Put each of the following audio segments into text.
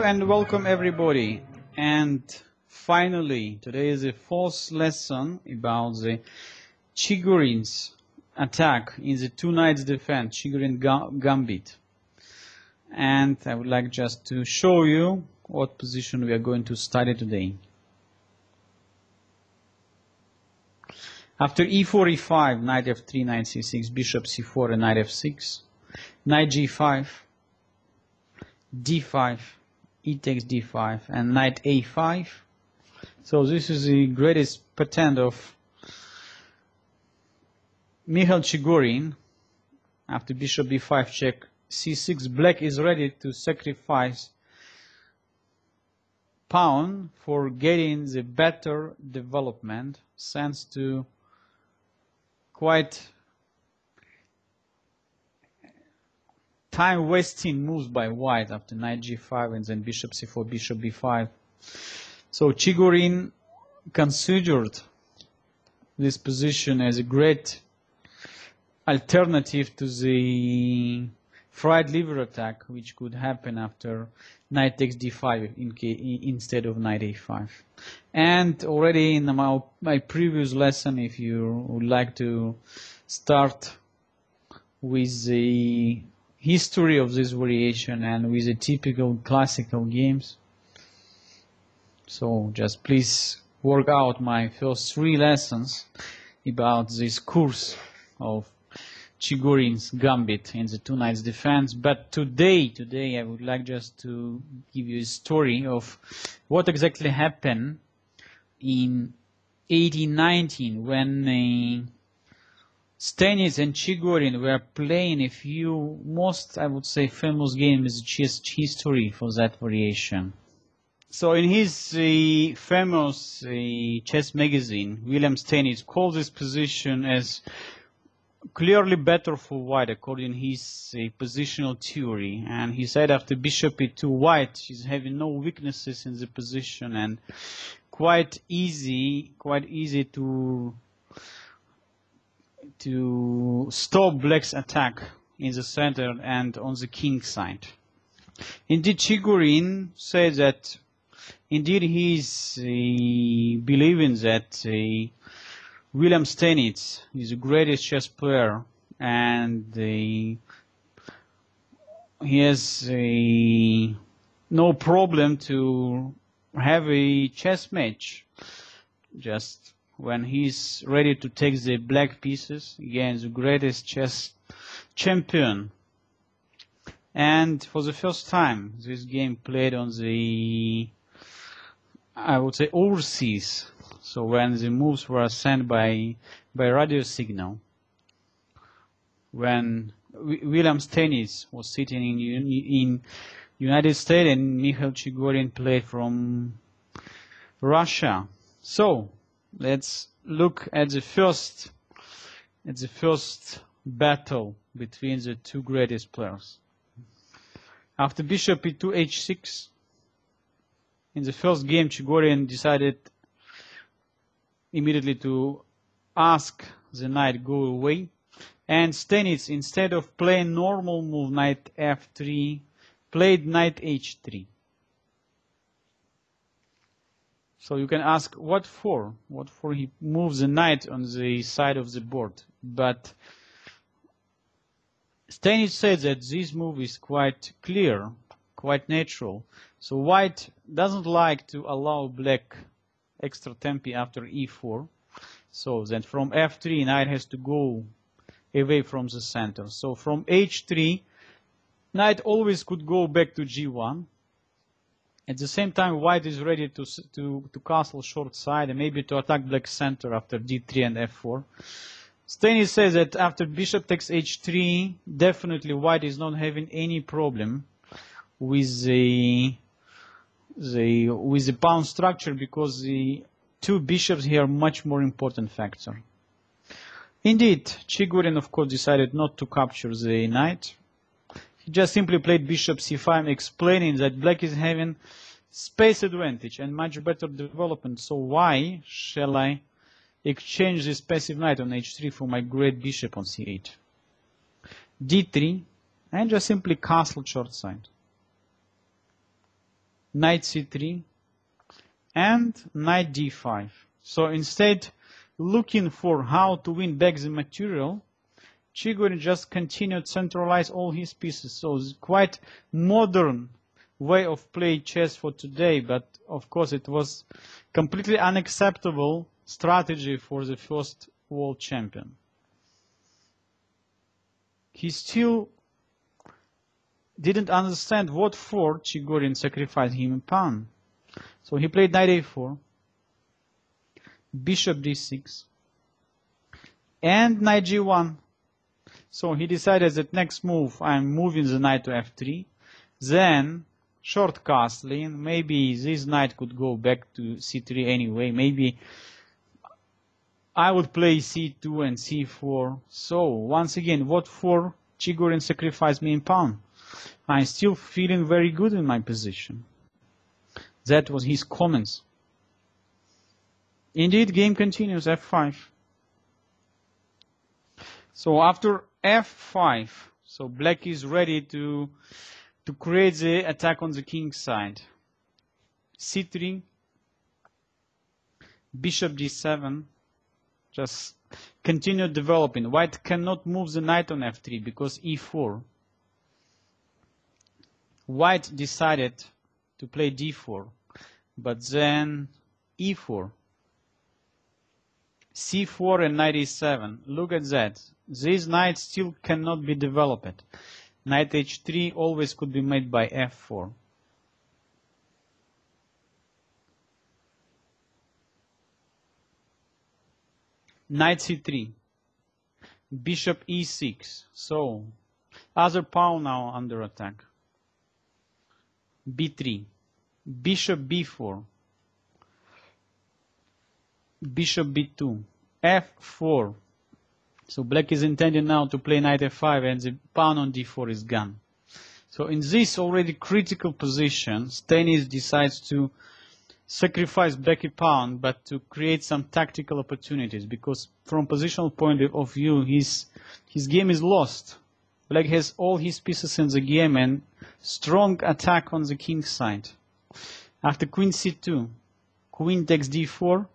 and welcome everybody. And finally, today is the fourth lesson about the Chigorin's attack in the two knights defense, Chigorina Gambit. And I would like just to show you what position we are going to study today. After e4, e5, knight f3, knight c6, bishop c4, and knight f6, knight g5, d5, e takes d5, and knight a5. So this is the greatest patent of Mikhail Chigorin. After bishop b5 check c6, black is ready to sacrifice pawn for getting the better development, thanks to quite time-wasting moves by white after knight g5 and then bishop c4, bishop b5. So Chigorin considered this position as a great alternative to the fried liver attack, which could happen after knight takes d5 instead of knight a5. And already in my previous lesson, if you would like to start with the history of this variation and with the typical classical games, so just please work out my first 3 lessons about this course of Chigorin's Gambit in the two knights defense. But today I would like just to give you a story of what exactly happened in 1819 when Stenitz and Chigorin were playing a few most, I would say, famous games in chess history for that variation. So in his famous chess magazine, William Stenitz called this position as clearly better for white according to his positional theory, and he said after bishop e2, white is having no weaknesses in the position and quite easy to stop black's attack in the center and on the king side. Indeed, Chigorin said that indeed he is believing that William Stenitz is the greatest chess player, and he has no problem to have a chess match just when he's ready to take the black pieces against the greatest chess champion. And for the first time, this game played on the, I would say, overseas. So when the moves were sent by radio signal, when William Stenitz was sitting in United States and Mikhail Chigorin played from Russia. So let's look at the first battle between the two greatest players. After bishop e2 h6, in the first game, Chigorin decided immediately to ask the knight go away, and Stenitz, instead of playing normal move knight f3, played knight h3. So you can ask what for? What for he moves the knight on the side of the board? But Stenitz said that this move is quite clear, quite natural. So white doesn't like to allow black extra tempi after e4. So then from f3, knight has to go away from the center. So from h3, knight always could go back to g1. At the same time, white is ready to castle short side and maybe to attack black center after d3 and f4. Stenitz says that after bishop takes h3, definitely white is not having any problem with the pawn structure, because the two bishops here are much more important factor. Indeed, Chigorin, of course, decided not to capture the knight. He just simply played bishop c5, explaining that black is having space advantage and much better development. So why shall I exchange this passive knight on h3 for my great bishop on c8? d3, and just simply castle short side. knight c3, and knight d5. So instead looking for how to win back the material, Chigorin just continued to centralize all his pieces. So it's quite modern way of playing chess for today, but of course it was completely unacceptable strategy for the first world champion. He still didn't understand what for Chigorin sacrificed him a pawn. So he played knight a4, bishop d6, and knight g1. So he decided that next move I'm moving the knight to f3, then short castling, maybe this knight could go back to c3 anyway, maybe I would play c2 and c4. So once again, what for Chigorin sacrificed me in pawn? I'm still feeling very good in my position. That was his comments. Indeed, game continues, f5. So after f5, so black is ready to create the attack on the king side. c3, bishop d7, just continue developing. White cannot move the knight on f3 because e4. White decided to play d4, but then e4. c4 and knight e7. Look at that. This knight still cannot be developed. Knight h3 always could be made by f4. Knight c3. Bishop e6. So, other pawn now under attack. b3. Bishop b4. Bishop b2. f4. So black is intending now to play knight f5 and the pawn on d4 is gone. So in this already critical position, Stanis decides to sacrifice black a pawn but to create some tactical opportunities, because from positional point of view his game is lost. Black has all his pieces in the game and strong attack on the king side. After queen c2, queen takes d4,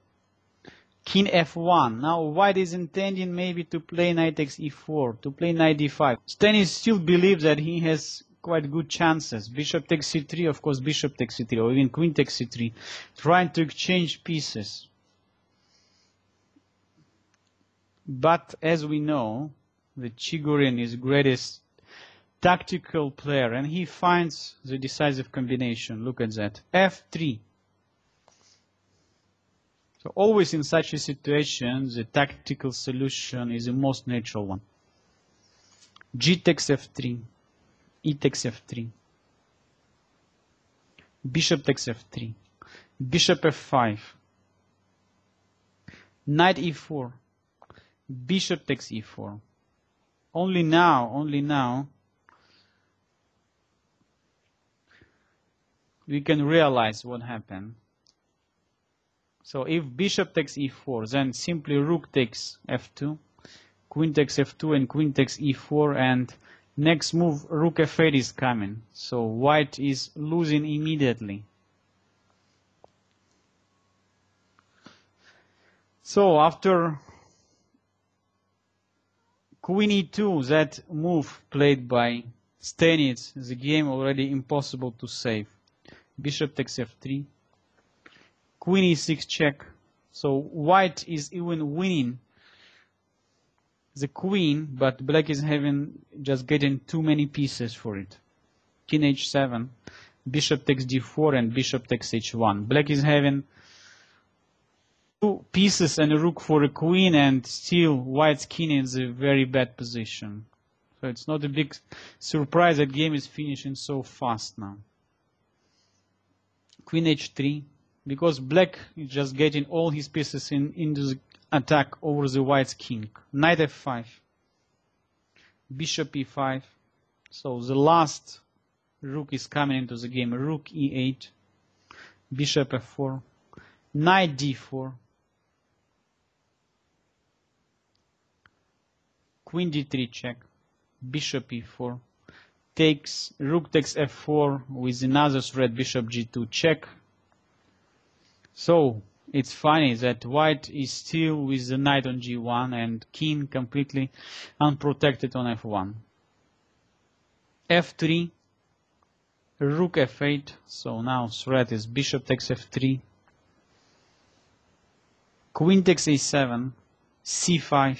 king f1. Now white is intending maybe to play knight takes e4, to play knight d5. Stanis still believes that he has quite good chances. Bishop takes c3, of course bishop takes c3, or even queen takes c3, trying to exchange pieces. But as we know, the Chigorin is the greatest tactical player, and he finds the decisive combination. Look at that. f3. So always in such a situation, the tactical solution is the most natural one. G takes f3, E takes f3, bishop takes f3, bishop f5, knight e4, bishop takes e4. Only now, we can realize what happened. So if bishop takes e4, then simply rook takes f2, queen takes f2, and queen takes e4, and next move rook f8 is coming. So white is losing immediately. So after queen e2, that move played by Stanis, the game already impossible to save. Bishop takes f3. Queen e6 check. So white is even winning the queen, but black is just getting too many pieces for it. King h7, bishop takes d4, and bishop takes h1. Black is having two pieces and a rook for a queen, and still white's king is in a very bad position. So it's not a big surprise that game is finishing so fast now. Queen h3. Because black is just getting all his pieces into the attack over the white's king. Knight f5, bishop e5. So the last rook is coming into the game. Rook e8, bishop f4, knight d4, queen d3 check, bishop e4, takes, rook takes f4 with another threat, bishop g2 check. So it's funny that white is still with the knight on g1 and king completely unprotected on f1. f3, rook f8, so now threat is bishop takes f3, queen takes a7, c5,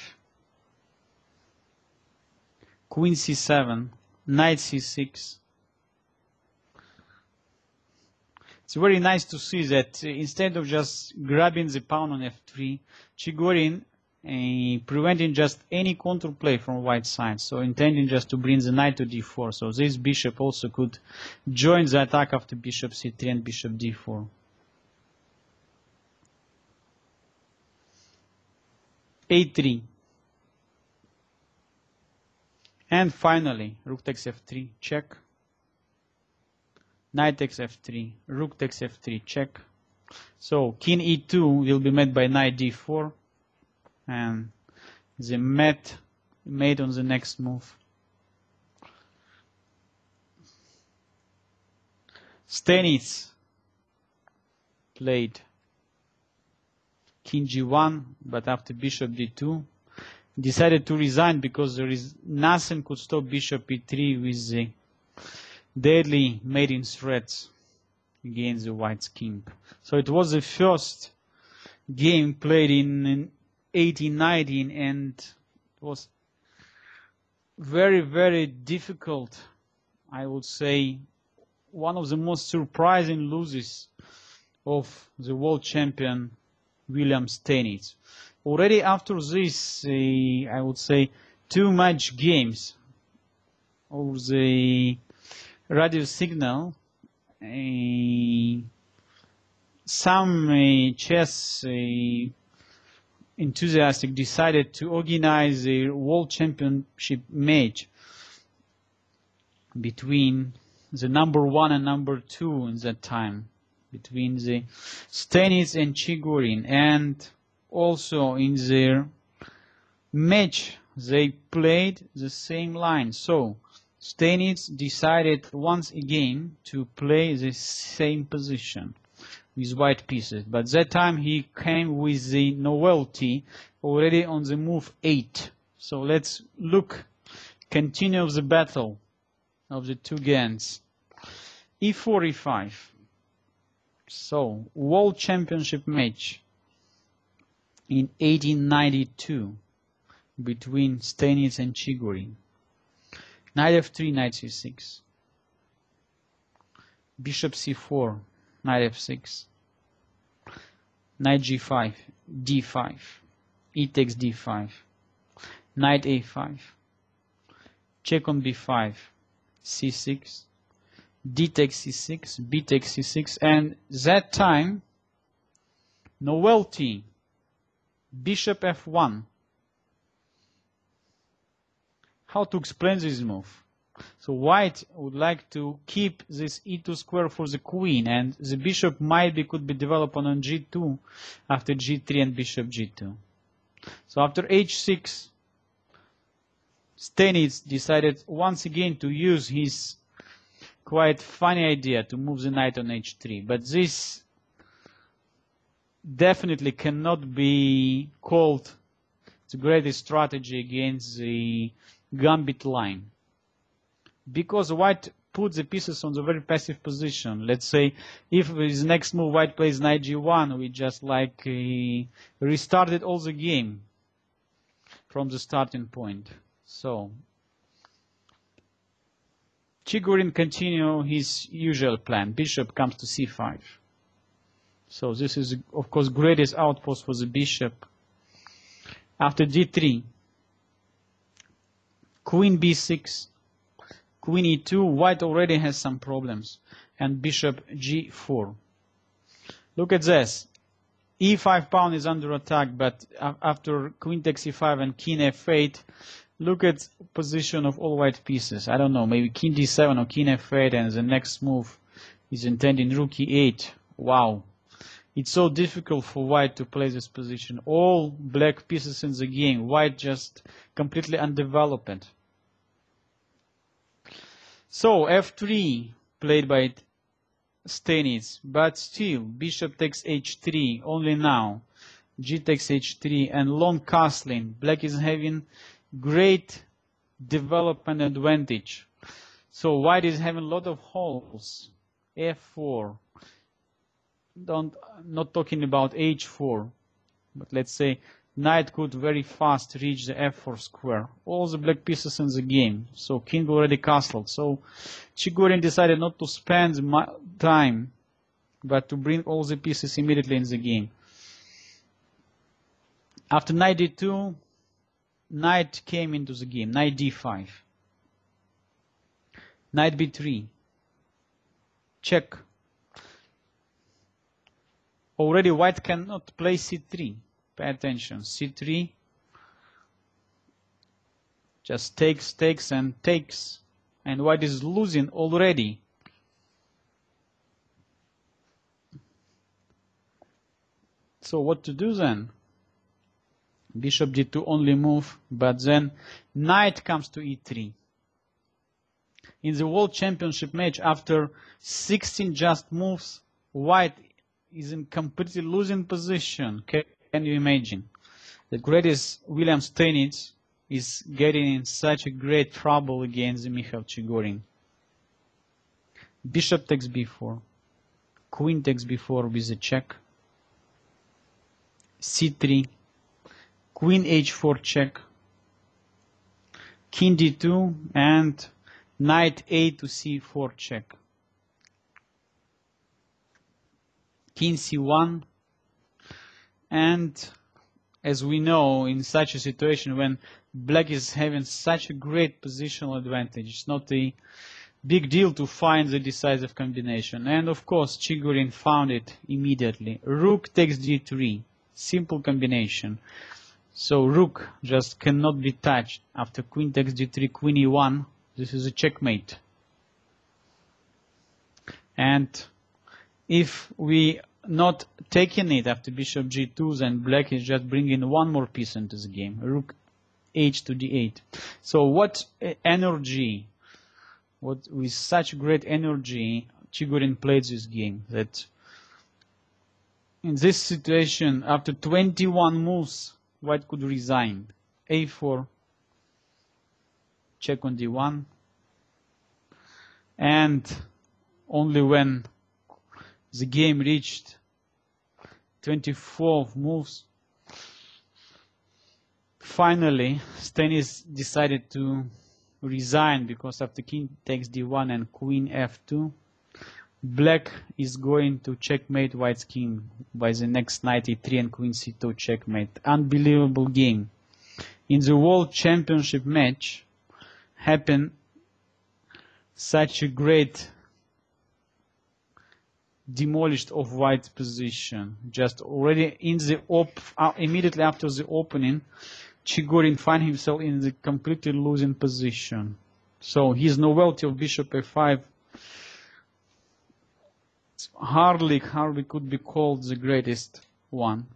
queen c7, knight c6. It's very nice to see that instead of just grabbing the pawn on f3, Chigorin preventing just any counterplay from white side, so intending just to bring the knight to d4. So this bishop also could join the attack after bishop c3 and bishop d4. a3. And finally, rook takes f3, check. Knight takes f3, rook takes f3, check. So king e2 will be met by knight d4, and the mate on the next move. Stenitz played king g1, but after bishop d2, decided to resign because there is nothing could stop bishop e3 with the deadly mating threats against the white's king. So it was the first game played in 1819, and it was very, very difficult. I would say one of the most surprising losses of the world champion William Stenitz. Already after this, I would say 2 match games of the radio signal, some chess enthusiasts decided to organize a world championship match between the number 1 and number 2 in that time, between the Stenitz and Chigorin, and also in their match they played the same line. So Stenitz decided once again to play the same position with white pieces, but that time he came with the novelty already on the move 8. So let's look, continue the battle of the two games. e4, e5. So world championship match in 1892 between Stenitz and Chigorin. Knight f3, knight c6. Bishop c4, knight f6. Knight g5, d5. E takes d5. Knight a5. Check on b5. c6. D takes c6, b takes c6, and that time novelty, bishop f1. How to explain this move? So white would like to keep this e2 square for the queen, and the bishop could be developed on g2 after g3 and bishop g2. So after h6, Stenitz decided once again to use his quite funny idea to move the knight on h3, but this definitely cannot be called the greatest strategy against the Gambit line, because white put the pieces on the very passive position. Let's say if his next move white plays knight g1, we just like restarted all the game from the starting point. So Chigorin continue his usual plan. Bishop comes to c5. So this is of course greatest outpost for the bishop. After d3, queen b6, queen e2, white already has some problems, and bishop g4. Look at this. e5 pawn is under attack, but after queen takes e5 and king f8, look at position of all white pieces. I don't know, maybe king d7 or king f8, and the next move is intending rook e8. Wow. It's so difficult for white to play this position. All black pieces in the game, white just completely undeveloped. So f3 played by Stanis, but still bishop takes h3 only now. G takes h3 and long castling. Black is having great development advantage. So white is having a lot of holes. f4. Not talking about h4, but let's say knight could very fast reach the f4 square. All the black pieces in the game. So king already castled. So Chigorin decided not to spend time, but to bring all the pieces immediately in the game. After knight d2, knight came into the game. Knight d5. Knight b3. Check. Already white cannot play c3. Pay attention. c3 just takes and takes. And white is losing already. So what to do then? Bishop d2 only move, but then knight comes to e3. In the World Championship match, after 16 just moves, white is in completely losing position. Can you imagine? The greatest William Stanitz is getting in such a great trouble against Mikhail Chigorin. Bishop takes b4. Queen takes b4 with a check. c3. Queen h4 check. King d2 and knight a to c4 check. King c1. And as we know, in such a situation when black is having such a great positional advantage, it's not a big deal to find the decisive combination. And of course, Chigorin found it immediately. Rook takes d3. Simple combination. So rook just cannot be touched. After queen takes d3, queen e1, this is a checkmate. And if we not taking it after bishop g2, then black is just bringing one more piece into the game. Rook h to d8. So what energy, with such great energy, Chigorin played this game, that in this situation, after 21 moves, white could resign. a4, check on d1, and only when the game reached 24 moves, finally Stanis decided to resign, because after king takes d1 and queen f2, black is going to checkmate white's king by the next knight e3 and queen c2 checkmate. Unbelievable game. In the World Championship match happened such a great demolished of white's position. Just already in the immediately after the opening, Chigorin find himself in the completely losing position. So his novelty of bishop f5 hardly could be called the greatest one.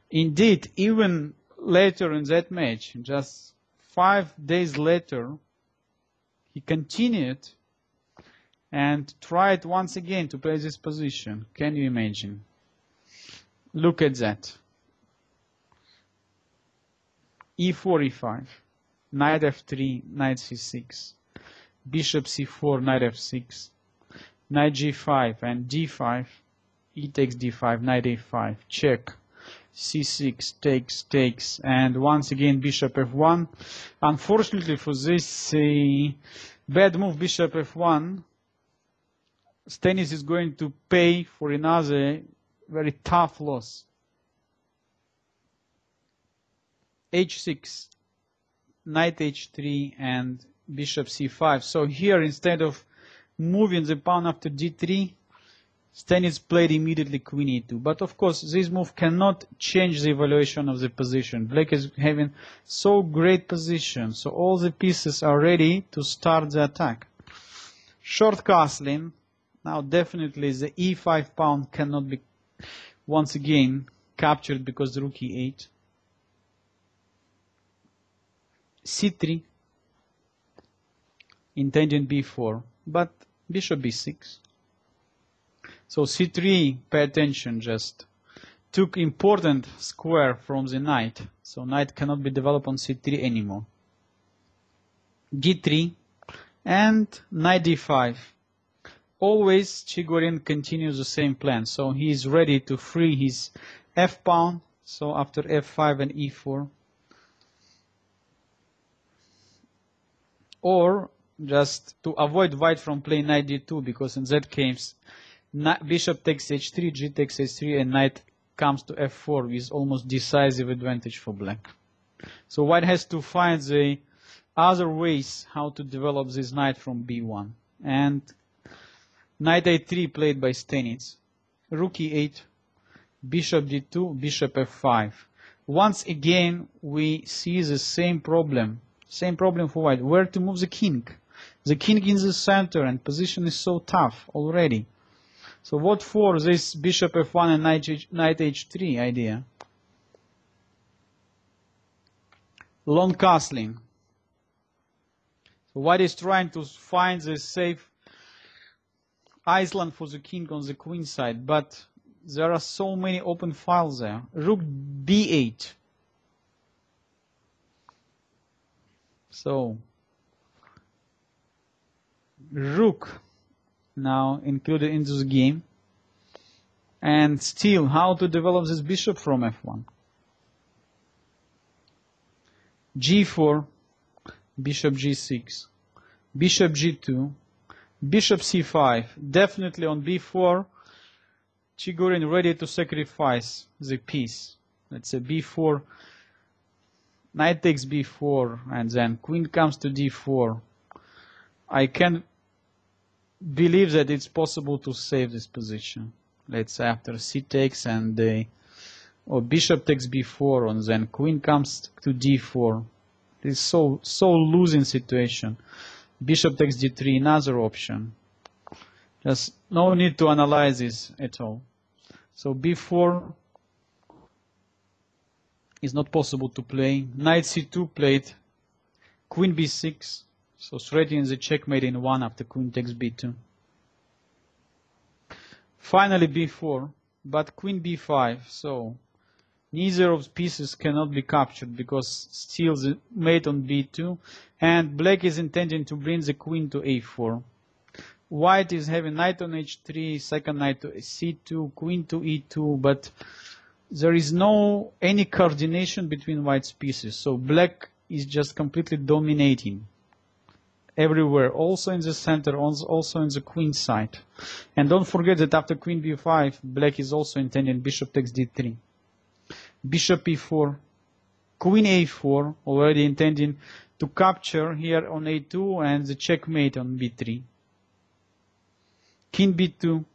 Indeed, even later in that match, just 5 days later, he continued and tried once again to play this position. Can you imagine? Look at that. e4, e5, knight f3, knight c6, bishop c4, knight f6, knight g5 and d5, e takes d5, knight a5, check, c6, takes, and once again bishop f1. Unfortunately for this bad move, bishop f1, Stanis is going to pay for another very tough loss. h6, knight h3 and bishop c5. So here, instead of moving the pawn after d3, Stanis played immediately queen e2. But of course, this move cannot change the evaluation of the position. Black is having so great position, so all the pieces are ready to start the attack. Short castling. Now definitely the e5 pawn cannot be once again captured because rook e8. c3, intending b4. but bishop b6. So c3, pay attention, just took important square from the knight. So knight cannot be developed on c3 anymore. d3 and knight d5. Always Chigorin continues the same plan. So he is ready to free his f pawn. So after f5 and e4. Or just to avoid white from playing knight d2, because in that case bishop takes h3, g takes h3, and knight comes to f4 with almost decisive advantage for black. So white has to find the other ways how to develop this knight from b1. And knight a3 played by Stenitz, rook e8, bishop d2, bishop f5. Once again we see the same problem for white, where to move the king. The king in the center and position is so tough already. So what for this bishop f1 and knight h3 idea? Long castling. So white is trying to find the safe island for the king on the queen side, but there are so many open files there. Rook b8. So rook now included into the game. And still, how to develop this bishop from f1? g4, bishop g6, bishop g2, bishop c5. Definitely on b4, Chigorin ready to sacrifice the piece. Let's say b4, knight takes b4, and then queen comes to d4. I can believe that it's possible to save this position. Let's say after c takes and or bishop takes b4, and then queen comes to d4. It's so losing situation. Bishop takes d3, another option. Just no need to analyze this at all. So b4 is not possible to play. Knight c2 played. Queen b6. So threatening the checkmate in 1 after queen takes b2. Finally b4, but queen b5. So neither of pieces cannot be captured because still the mate on b2, and black is intending to bring the queen to a4. White is having knight on h3, second knight to c2, queen to e2, but there is no any coordination between white's pieces. So black is just completely dominating everywhere, also in the center, also in the queen side. And don't forget that after queen b5, black is also intending bishop takes d3. Bishop e4, queen a4, already intending to capture here on a2 and the checkmate on b3. King b2,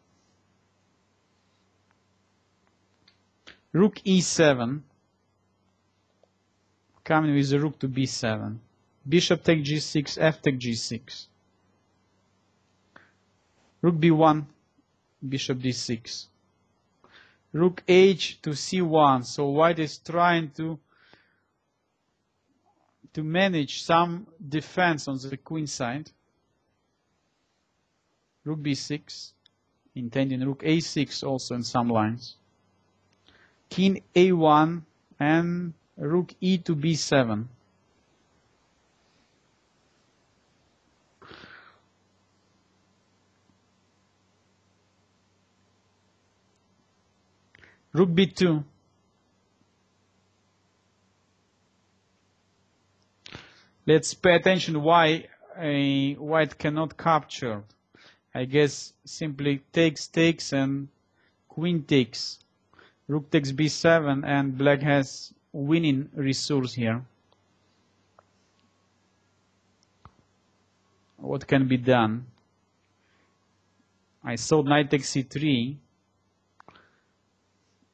rook e7, coming with the rook to b7. Bishop take g6, f take g6. Rook b1, bishop d6. Rook h to c1. So white is trying to manage some defense on the queen side. Rook b6, intending rook a6 also in some lines. King a1 and rook e to b7. Rook b2. Let's pay attention why white cannot capture. I guess simply takes and queen takes. Rook takes b7 and black has winning resource here. What can be done? I saw knight takes c3.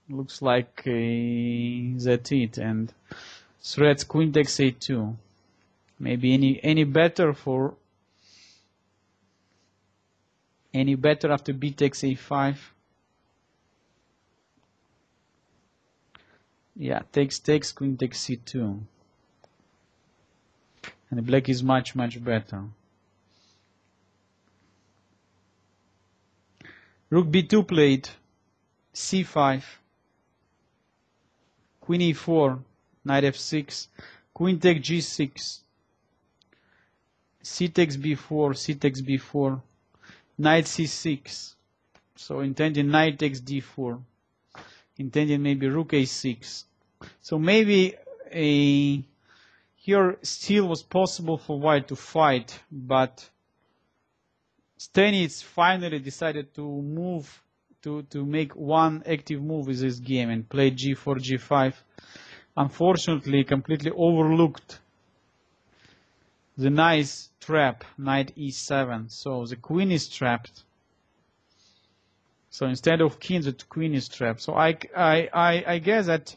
Looks like that's it, and threats queen takes a2. Maybe any better after b takes a5? Yeah, takes queen takes c2, and black is much better. Rook b2 played, c5, queen e4, knight f6, queen takes g6, c takes b4, c takes b4, knight c6, so intending knight takes d4, intending maybe rook a6. So maybe here still was possible for white to fight, but Stenitz finally decided to move, to make one active move with this game and play g4, g5. Unfortunately, completely overlooked the nice trap, knight e7. So the queen is trapped. So instead of king, the queen is trapped. So I guess that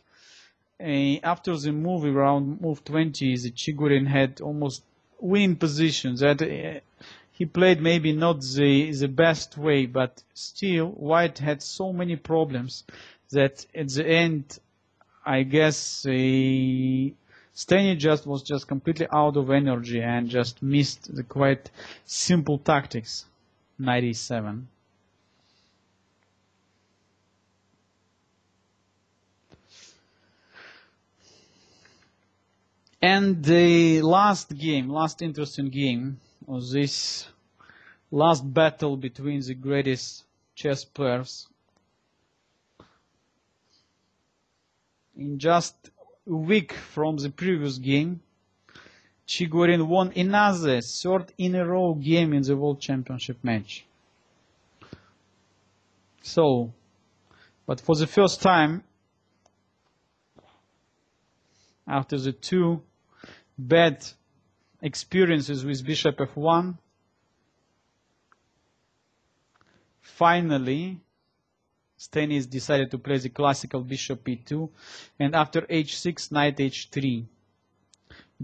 after the move around move 20, the Chigorin had almost winning position. That he played maybe not the best way, but still white had so many problems that at the end, I guess Stenitz was just completely out of energy and just missed the quite simple tactics. Knight e7. And the last interesting game was this last battle between the greatest chess players. In just a week from the previous game, Chigorin won another third in a row game in the World Championship match. So, but for the first time, after the two bad experiences with bishop f1, finally Stenitz decided to play the classical bishop e2, and after h6, knight h3,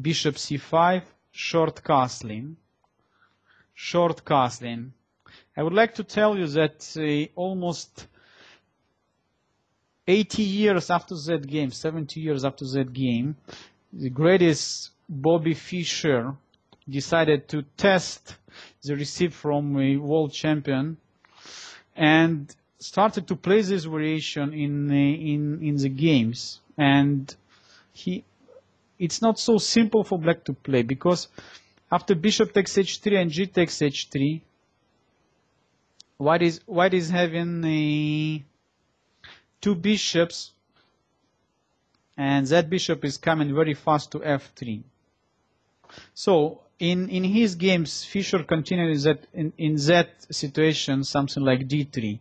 bishop c5, short castling. I would like to tell you that almost 80 years after that game, 70 years after that game, the greatest Bobby Fischer decided to test the receipt from a world champion and started to play this variation in the games. And it's not so simple for black to play, because after bishop takes h3 and g takes h3, white is having two bishops, and that bishop is coming very fast to f3. So in his games, Fischer continues that in that situation something like d3,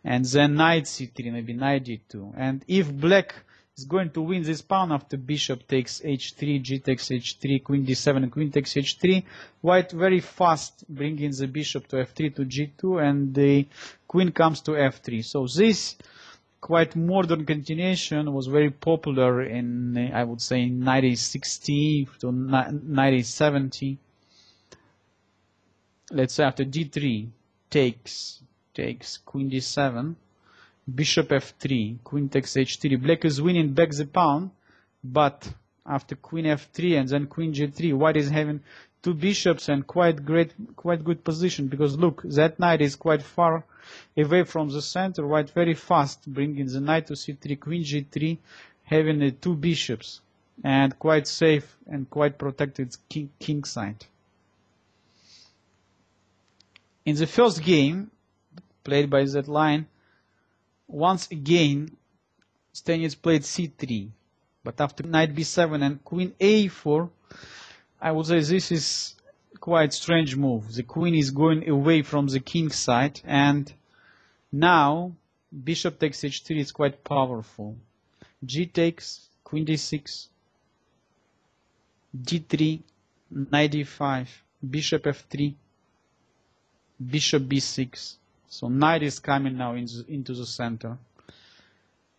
and then knight c3, maybe knight d2. And if black is going to win this pawn after bishop takes h3, g takes h3, queen d7, and queen takes h3, white very fast bringing the bishop to f3 to g2, and the queen comes to f3. So this quite modern continuation was very popular in, I would say, 1960 to 1970. Let's say after d3 takes queen d7, bishop f3, queen takes h3. Black is winning back the pawn, but after queen f3 and then queen g3, white is having two bishops and quite good position, because look, that knight is quite far away from the center. White very fast bringing the knight to c3, queen g3, having two bishops, and quite safe and quite protected king side. In the first game played by that line, once again Stenitz played c3, but after knight b7 and queen a4, I would say this is quite strange move. The queen is going away from the king side, and now bishop takes h3 is quite powerful. G takes, queen d6, d3, knight d5, bishop f3, bishop b6. So knight is coming now into the center.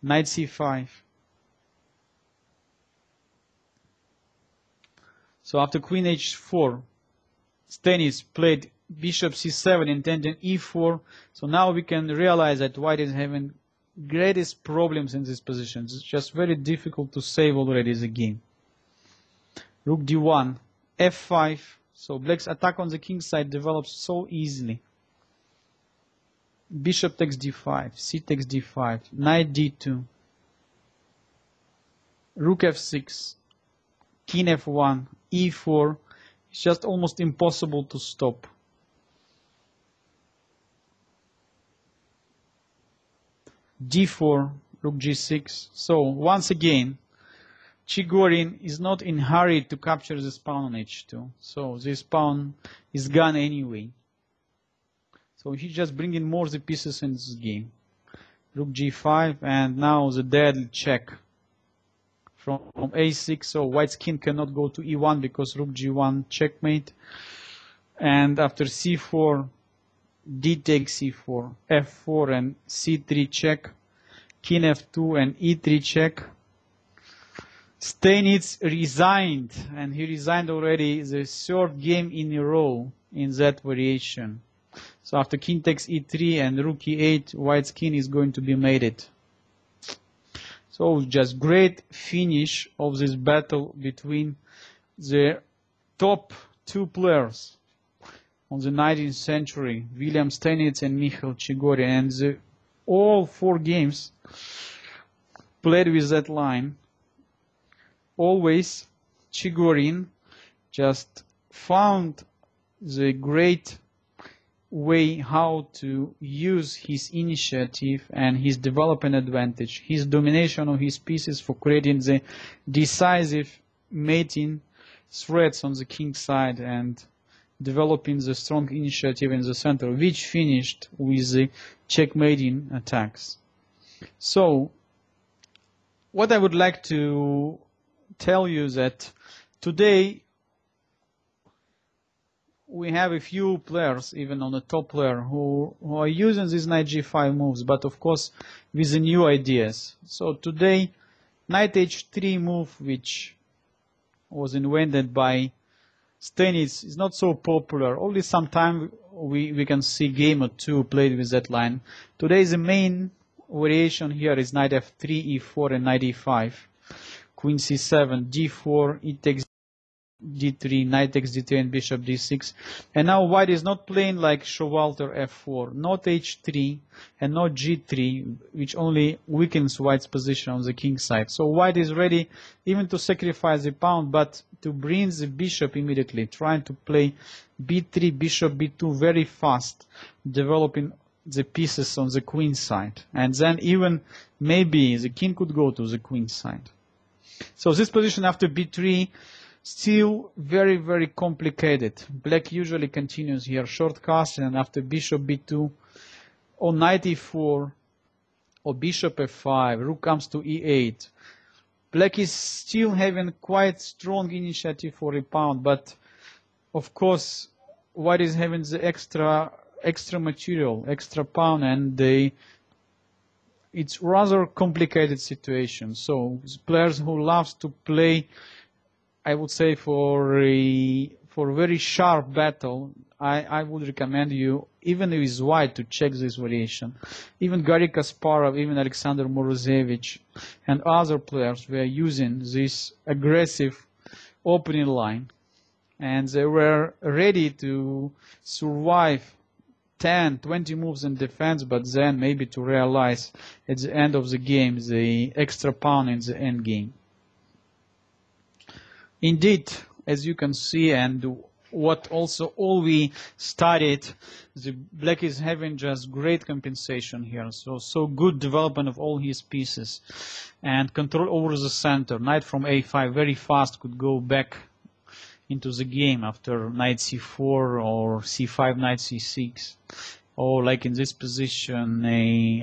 Knight c5. So after queen h4, Stenitz played bishop c7, intending e4. So now we can realize that white is having greatest problems in this position. It's just very difficult to save already the game. Rook d1, f5. So black's attack on the king side develops so easily. bishop takes d5, c takes d5, knight d2, rook f6, king f1, e4. It's just almost impossible to stop. d4, rook g6. So once again, Chigorin is not in hurry to capture this pawn on h2. So this pawn is gone anyway. So he's just bringing more the pieces in this game. Rook g5, and now the deadly check from a6. So white's king cannot go to e1 because rook g1 checkmate. And after c4, d takes c4, f4 and c3 check, king f2 and e3 check. Steinitz resigned, and he resigned already the third game in a row in that variation. So after king takes e3 and rook e8, white's king is going to be mated. So just great finish of this battle between the top two players on the 19th century, William Steinitz and Mikhail Chigorin. And all four games played with that line. Always Chigorin just found the great way how to use his initiative and his development advantage, his domination of his pieces for creating the decisive mating threats on the king side and developing the strong initiative in the center, which finished with the checkmating attacks. So what I would like to tell you that today we have a few players, even on the top player, who are using these knight g5 moves, but of course with the new ideas. So today, knight h3 move, which was invented by Steinitz, is not so popular. Only sometime we can see game or two played with that line. Today the main variation here is knight f3, e4 and knight e5. Queen c7, d4, e takes d3, knight takes d3 and bishop d6. And now white is not playing like Showalter f4, not h3 and not g3, which only weakens white's position on the king side. So white is ready even to sacrifice the pawn, but to bring the bishop immediately, trying to play b3, bishop b2 very fast, developing the pieces on the queen side. And then even maybe the king could go to the queen side. So this position after b3 still very, very complicated. Black usually continues here short castle, and after bishop b2 or knight e4 or bishop f5, rook comes to e8. Black is still having quite strong initiative for a pawn, but of course white is having the extra material, extra pawn, and it's rather complicated situation. So players who loves to play, I would say, for a very sharp battle, I would recommend you, even with white, to check this variation. Even Garry Kasparov, even Alexander Morozevich, and other players were using this aggressive opening line, and they were ready to survive 10, 20 moves in defense, but then maybe to realize at the end of the game the extra pawn in the end game. Indeed, as you can see, and what also all we studied, the black is having just great compensation here. So good development of all his pieces and control over the center. Knight from a5 very fast could go back into the game after knight c4 or c5, knight c6. Or like in this position,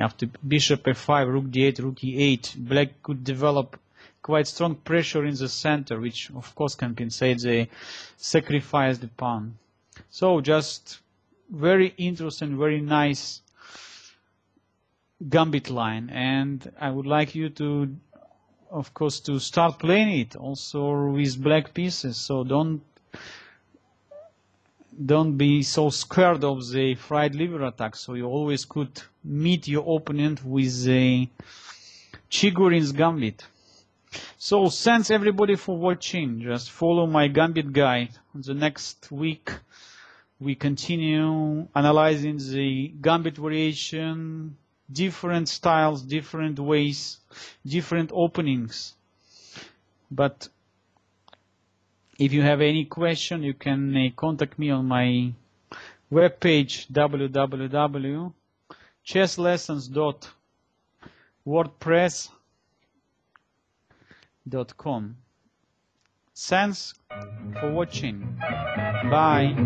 after bishop f5, rook d8, rook e8, black could develop quite strong pressure in the center, which of course compensates the sacrifice the pawn. So just very interesting, very nice gambit line, and I would like you to, of course, to start playing it also with black pieces. So don't be so scared of the fried liver attack. So you always could meet your opponent with the Chigorin's Gambit. So thanks everybody for watching. Just follow my Gambit guide. The next week we continue analyzing the gambit variation, different styles, different ways, different openings. But if you have any question, you can contact me on my webpage www.chesslessons.wordpress.com. Thanks for watching. Bye.